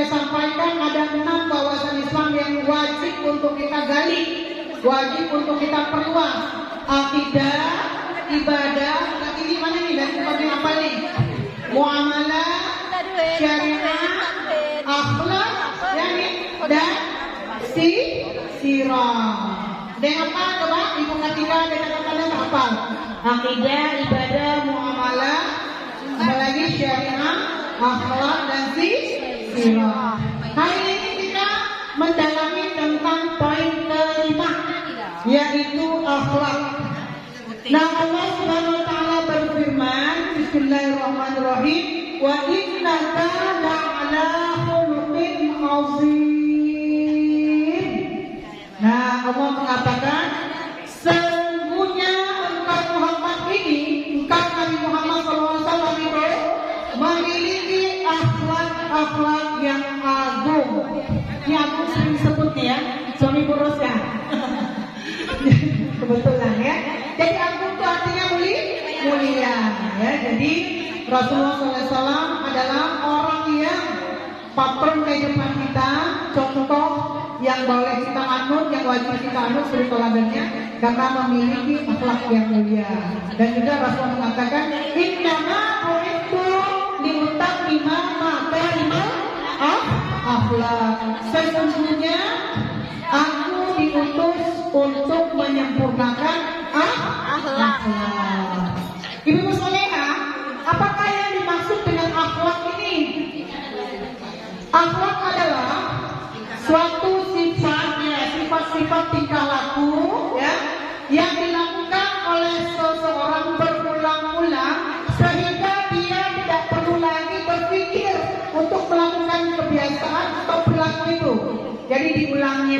saya sampaikan ada 6 wawasan Islam yang wajib untuk kita gali, wajib untuk kita perluas. Akidah, ibadah, ini mana nih dari seperti apa nih? Muamalah, syariah, akhlak, dan sirah. Dengan apa coba ibu ketiga dengan kalian apa? Akidah, ibadah, muamalah, apalagi syariah, akhlak dan sirah. Hari ini kita mendalami tentang poin kelima, yaitu akhlak. Nah, Allah Subhanahu wa taala berfirman, Bismillahirrahmanirrahim, wa innaka la'ala khuluqin 'azim. Nah, Allah mengatakan, sesungguhnya engkau Muhammad ini, engkau Nabi Muhammad SAW itu memiliki akhlak yang agung. Ini aku sering sebutnya ya, suami boros ya. Kebetulan ya. Jadi agung itu artinya mulia ya. Jadi Rasulullah SAW adalah orang yang patron kehidupan kita, contoh yang boleh kita anut, yang wajib kita anut sebagai teladannya karena memiliki akhlak yang mulia. Dan juga Rasulullah mengatakan, innama bu'ithu liutammima makarimal akhlak. Sesungguhnya aku diutus untuk menyempurnakan akhlak. Ibu Soleha, apakah yang dimaksud dengan akhlak ini? Akhlak adalah suatu sifat-sifat tingkah laku ya, yang dilakukan oleh seseorang berulang-ulang sehingga dia tidak perlu lagi berpikir untuk melakukan kebiasaan atau perilaku itu. Jadi diulangnya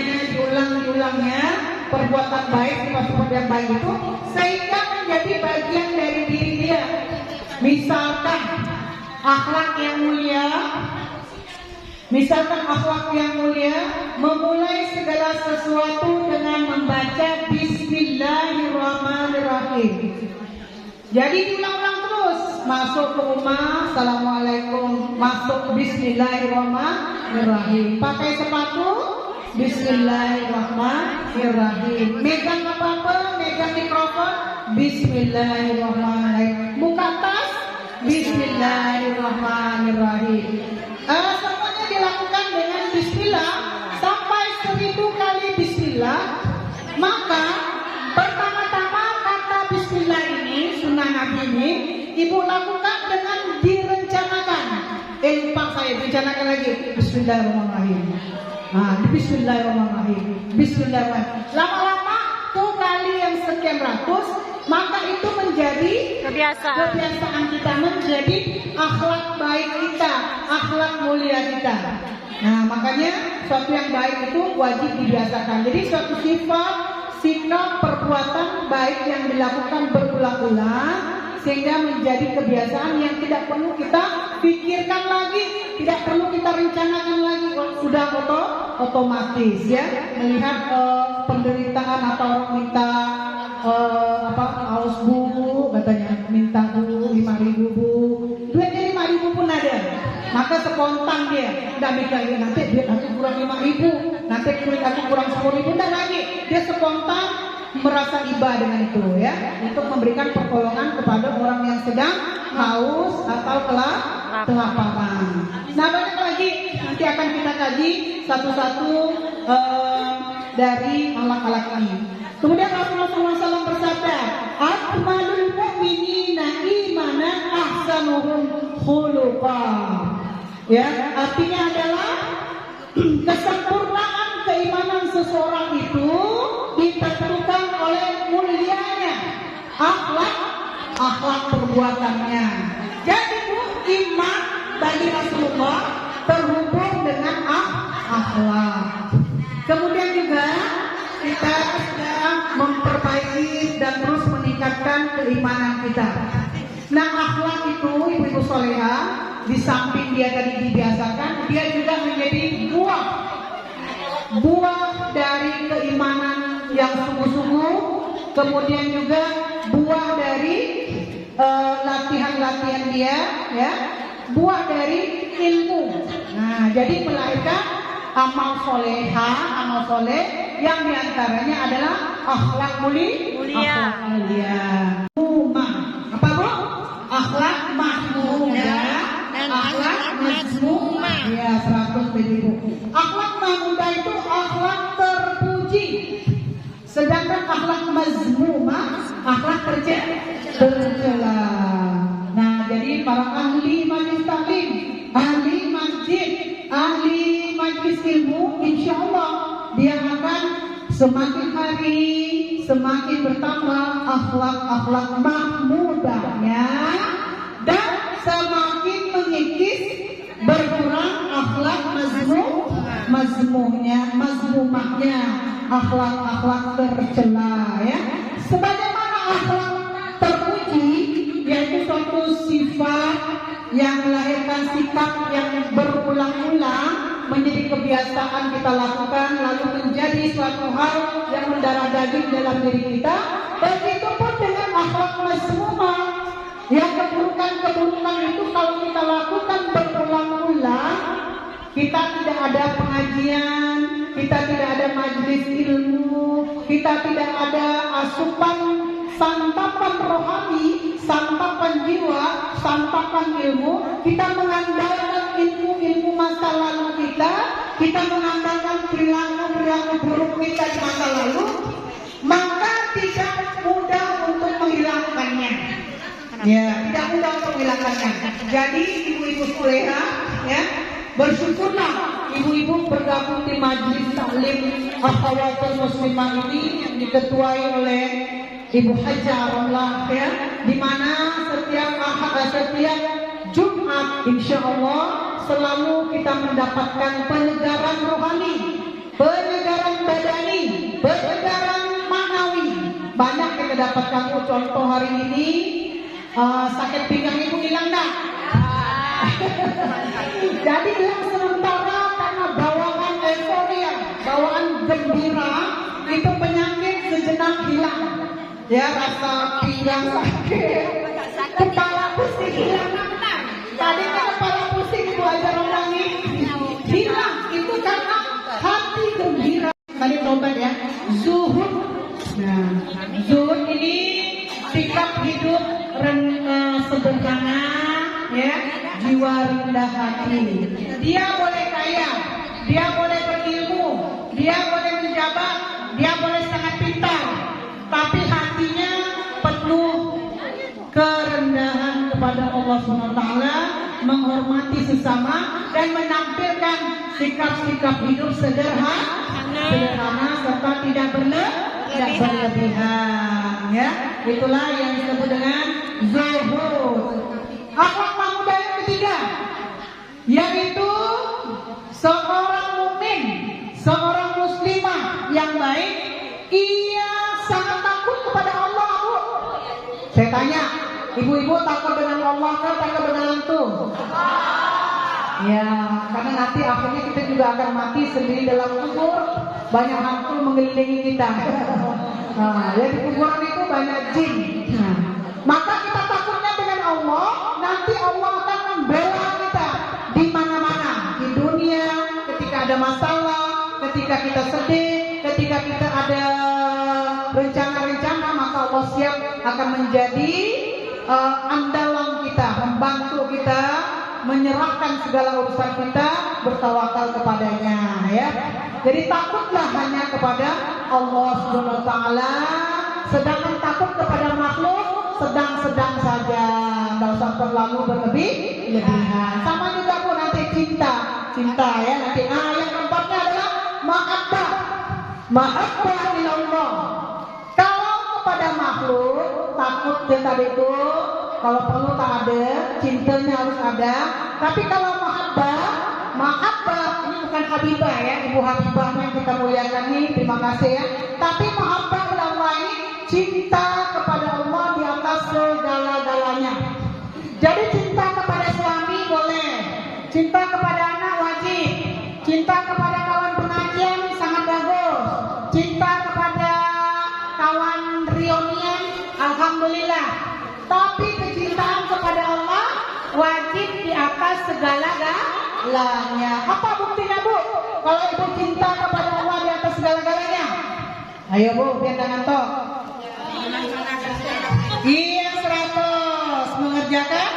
perbuatan baik, sifat-sifat yang baik itu sehingga menjadi bagian dari diri dia. Misalkan akhlak yang mulia, memulai segala sesuatu dengan membaca Bismillahirrahmanirrahim. Jadi diulang-ulang terus. Masuk ke rumah, Assalamualaikum. Masuk Bismillahirrahmanirrahim. Pakai sepatu, Bismillahirrahmanirrahim. Megang apa-apa, megang mikrofon, Bismillahirrahmanirrahim. Buka tas, Bismillahirrahmanirrahim. Semuanya dilakukan dengan Bismillah sampai 1000 kali Bismillah. Maka pertama-tama kata Bismillah ini, sunnah Nabi ini, ibu lakukan dengan direncanakan. Lupa saya rencanakan lagi. Bismillahirrahmanirrahim. Bismillahirrahmanirrahim. Lama-lama tuh kali yang sekian ratus, maka itu menjadi kebiasaan kita, menjadi akhlak baik kita, akhlak mulia kita. Nah, makanya suatu yang baik itu wajib dibiasakan. Jadi suatu sifat, sikap, perbuatan baik yang dilakukan berulang-ulang sehingga menjadi kebiasaan yang tidak perlu kita pikirkan lagi, tidak perlu kita rencanakan lagi, sudah otomatis ya. Melihat penderitaan atau orang minta haus bu, katanya minta bu 5.000 bu, duitnya 5.000 pun ada, maka spontan dia udah mikir, nanti duit aku kurang 5.000, nanti duit aku kurang 10.000, dan lagi dia spontan merasa iba dengan itu ya, untuk memberikan pertolongan kepada orang yang sedang haus atau kelaparan. Nah, banyak lagi nanti akan kita kaji satu-satu dari akhlak ini. Kemudian Rasulullah SAW bersabda, akmalul mu'minina imanan ahsanuhum khuluqa. Ya, artinya adalah kesempurnaan keimanan seseorang itu ditentukan oleh mulianya akhlak perbuatannya. Jadi iman bagi Rasulullah terhubung dengan akhlak. Kemudian juga kita sedang memperbaiki dan terus meningkatkan keimanan kita. Nah, akhlak itu ibu-ibu soleha, di samping dia tadi dibiasakan, dia juga menjadi buah dari keimanan yang sungguh-sungguh. Kemudian juga buah dari latihan-latihan dia, ya, buah dari ilmu. Nah, jadi melahirkan amal soleh yang diantaranya adalah akhlak mulia. Apa bu? Akhlak mahmudah dan akhlak mazmumah. Ya, 100 bu. Akhlak mahmudah itu akhlak terpuji. Sedangkan akhlak mazmumah akhlak tercela. Nah, jadi para ahli majlis taklim, ahli masjid, ahli majlis ilmu, insya Allah dia akan semakin hari semakin bertambah akhlak mahmudahnya dan semakin mengikis berkurang akhlak mazmumahnya, akhlak tercela ya. Sebagaimana akhlak terpuji yaitu suatu sifat yang melahirkan sikap yang berulang-ulang menjadi kebiasaan kita lakukan lalu menjadi suatu hal yang mendarah daging dalam diri kita. Begitupun dengan akhlak mazmumah, yang keburukan itu kalau kita lakukan berulang-ulang, kita tidak ada pengajian, kita tidak ada majelis ilmu, kita tidak ada asupan santapan rohani, santapan jiwa, santapan ilmu. Kita mengandalkan ilmu masa lalu kita mengandalkan perilaku buruk kita di masa lalu, maka tidak mudah untuk menghilangkannya. Ya, tidak mudah untuk menghilangkannya. Jadi ibu-ibu soleha, ya, bersyukurlah ibu-ibu bergabung di majelis taklim akhawatul muslimah ini yang diketuai oleh Ibu Haja Romlah, ya, di mana setiap Jumat insya Allah selalu kita mendapatkan penyegaran rohani, penyegaran badani, penyegaran manawi. Banyak kita dapatkan. Contoh hari ini sakit pinggang ibu hilang dah. Jadi hilang sementara karena bawaan euforia, bawaan gembira, itu penyakit sejenak hilang. Ya, rasa pinggang sakit, kepala pusing hilang. Tadi kan kepala pusing ibu aja ulangi hilang, itu karena hati gembira. Tadi tobat ya, zuhud. Nah, zuhud ini sikap hidup sederhana, ya, jiwa rendah hati. Dia boleh kaya, dia boleh berilmu, dia boleh menjabat, dia boleh sangat pintar, tapi hatinya penuh kerendahan kepada Allah SWT, menghormati sesama dan menampilkan sikap-sikap hidup sederhana serta tidak berlebihan, ya. Itulah yang disebut dengan zuhud. Akhlak mahmudah yang ketiga yaitu seorang mukmin, seorang muslimah yang baik, ia sangat takut kepada Allah, Bu. Saya tanya, ibu-ibu takut dengan Allah kan takut dengan hantu? Ya, karena nanti akhirnya kita juga akan mati sendiri dalam kubur, banyak hantu mengelilingi kita. Nah, ya, di kuburan itu banyak jin. Nah, maka kita takutnya dengan Allah, nanti Allah akan membela kita di mana-mana, di dunia, ketika ada masalah, ketika kita sedih, ketika kita ada rencana-rencana, maka Allah siap akan menjadi andalan kita, membantu kita, menyerahkan segala urusan kita, bertawakal kepadanya, ya. Jadi takutlah hanya kepada Allah Subhanahu wa taala, sedangkan takut kepada makhluk sedang-sedang saja, tidak usah terlalu berlebihan. Sama juga pun nanti cinta ya nanti. Yang keempatnya adalah mahabbah ilallah. Kalau kepada makhluk takut tadi itu, kalau perlu tak ada, cintanya harus ada. Tapi kalau mahabbah ini bukan Habibah ya, Ibu Habibah yang kita muliakan ini, terima kasih ya. Tapi mahabbah ilallah ini cinta kepada Allah di atas segala-galanya. Jadi cinta kepada suami boleh, cinta kepada anak wajib, cinta kepada kawan pengajian sangat bagus, cinta kepada kawan reunian alhamdulillah. Tapi kecintaan kepada Allah wajib di atas segalanya. Apa buktinya Bu? Kalau ibu cinta kepada Allah di atas segala-galanya. Ayo Bu, biar jangan tok. Iya 100 mengerjakan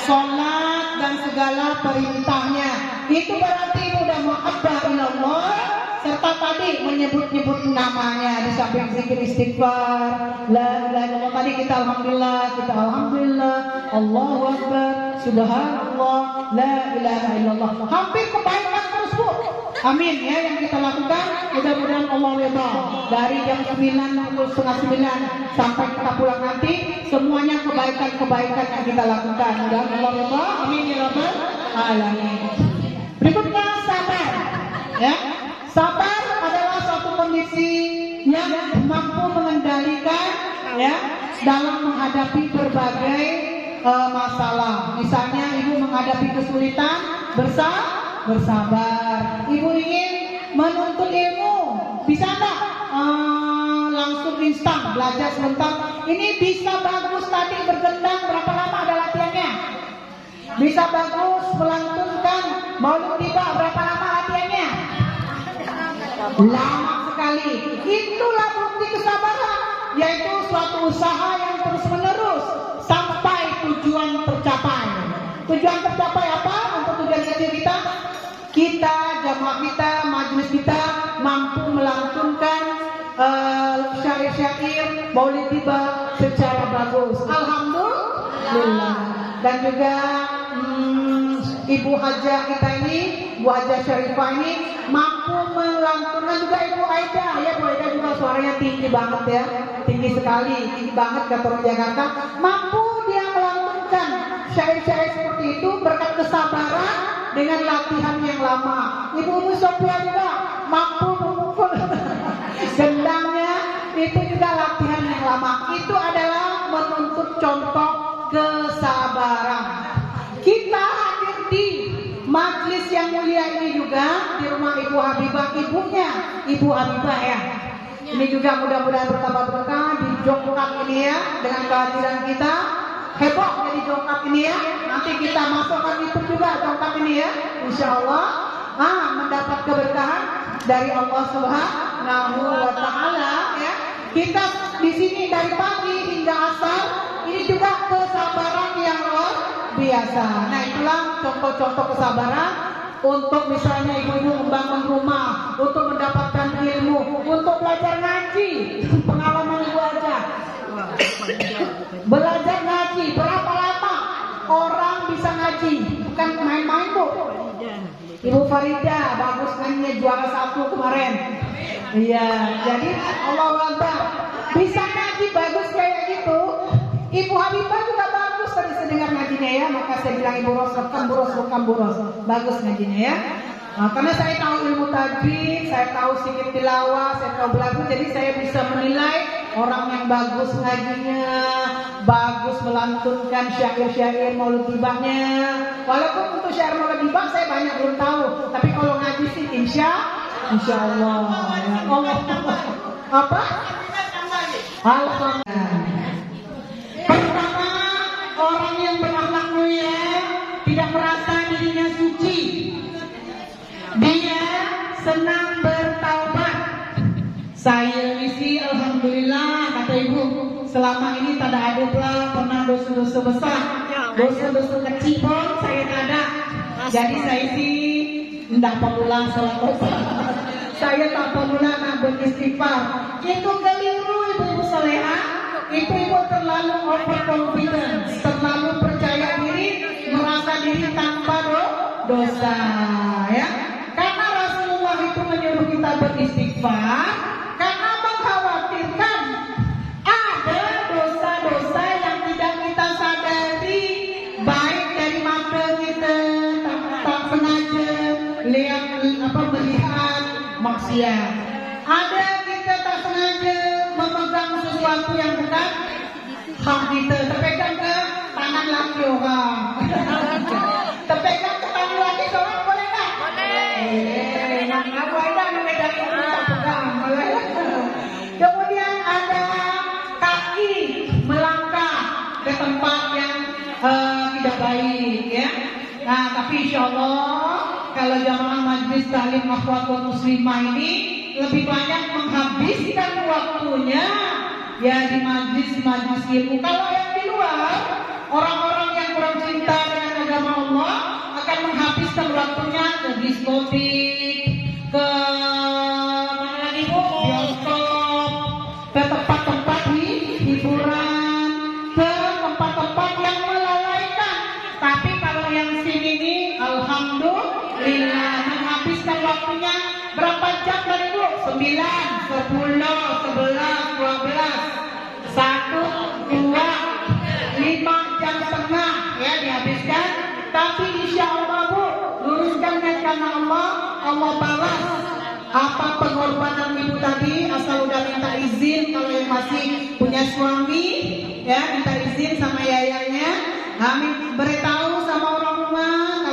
sholat dan segala perintahnya. Itu berarti ibu udah muhabbah ilallah, serta tadi menyebut-nyebut namanya di samping zikir istighfar, la ilaha illallah tadi kita alhamdulillah, Allahu akbar, subhanallah, la ilaha illallah. Hampir kebaikan terus Bu. Amin ya yang kita lakukan. Mudah-mudahan Allah ridha. Dari jam 9 pukul setengah 9 sampai kita pulang nanti, semuanya kebaikan-kebaikan yang kita lakukan. Mudah-mudahan Allah ridha. Amin ya rabbal alamin. Berikutnya sabar. Ya. Sabar adalah suatu kondisi yang mampu mengendalikan ya dalam menghadapi berbagai masalah. Misalnya ibu menghadapi kesulitan, bersabar. Ibu ingin menuntut ilmu, bisa enggak langsung instan belajar sebentar? Ini bisa bagus tadi bergendang, berapa lama ada latihannya? Bisa bagus melantunkan maulid tiba, berapa lama latihannya? Lama sekali. Itulah bukti kesabaran, yaitu suatu usaha yang terus menerus sampai tujuan tercapai. Tujuan tercapai apa? Untuk tujuan kecil kita, jamaah kita, majelis kita mampu melantunkan syair-syair maulid tiba secara bagus. Alhamdulillah. Dan juga Ibu Hajah kita ini, Ibu Hajah Syarifah ini mampu melantunkan juga Ibu Aida. Ya Bu Aida juga suaranya tinggi banget ya, tinggi sekali, tinggi banget kata orang Jakarta. Mampu dia melantunkan syair-syair seperti itu berkat kesabaran dengan latihan yang lama. Ibu Sophia juga mampu memukul gendangnya, itu juga latihan yang lama. Itu adalah menuntut contoh kesabaran. Kita hadir di majelis yang mulia ini juga di rumah Ibu Habibah, ibunya Ibu Habibah ya. Ini juga mudah-mudahan bertambah berkah di Jongkak ini ya, dengan kehadiran kita. Heboh jadi Jongkak ini ya. Nanti kita masukkan itu juga Jongkak ini ya, insya Allah mendapat keberkahan dari Allah Subhanahu wa Ta'ala ya. Kita di sini dari pagi hingga asar, ini juga kesabaran yang luar biasa. Nah itulah contoh-contoh kesabaran untuk misalnya ibu-ibu membangun rumah, untuk mendapatkan ilmu, untuk belajar ngaji. Pengalaman ibu aja. Belajar ngaji, berapa lama orang bisa ngaji? Bukan main-main Bu. Ibu Farida bagus ngajinya, juara 1 kemarin. Iya, jadi Allah Akbar. Bisa ngaji bagus kayak gitu. Ibu Habibah juga bagus tadi saya dengar ngajinya ya. Maka saya bilang Ibu Ros, rekam buros. Bagus ngajinya ya. Nah, karena saya tahu ilmu tajwid, saya tahu sedikit tilawah, saya tahu belagu, jadi saya bisa menilai orang yang bagus ngajinya, bagus melantunkan syair-syair maulid tibahnya. Walaupun untuk syair maulid tibah saya banyak belum tahu, tapi kalau ngaji sih insya Allah. Ya Allah. Apa? Alhamdulillah. Pertama, orang yang berakhlak mulia tidak merasa dirinya suci. Dia senang bertaubat. Saya misi alhamdulillah kata ibu, selama ini tak ada pernah dosa-dosa besar, dosa-dosa kecil pun saya tak ada. Jadi saya sih tidak pemula salat dosa. Saya tak pemula nak beristighfar. Itu keliru ibu soleha. Itu ibu terlalu overconfidence, terlalu percaya diri, merasa diri tanpa dosa ya. Karena Rasulullah itu menyuruh kita beristighfar karena mengkhawatirkan ada dosa-dosa yang tidak kita sadari, baik dari mata kita tak sengaja melihat maksiat. Ada kita tak sengaja memegang sesuatu yang bukan hak kita, terpegang ke tangan laki orang. Terpegang ke tangan laki seorang boleh tak? Kemudian ada kaki melangkah ke tempat yang tidak baik ya. Nah tapi insya Allah kalau jamaah majlis taklim akhwatul muslimah ini lebih banyak menghabiskan waktunya ya di majlis-majlis ilmu. Kalau yang di luar, orang-orang yang kurang cinta dengan agama Allah akan menghabiskan waktunya ke diskotik, ke mana lagi Bu? Bioskop, ke tempat-tempat hiburan, ke tempat-tempat yang melalaikan. Tapi kalau yang sini ini, alhamdulillah menghabiskan waktunya berapa jam tadi Bu? 9, 10, 11, 12, 1, 2, 5 jam setengah ya dihabiskan. Tapi insya Allah Bu, luruskan niat karena Allah, Allah balas apa pengorbanan ibu tadi. Asal udah minta izin, kalau yang masih punya suami ya minta izin sama yayanya, kami beritahu sama orang rumah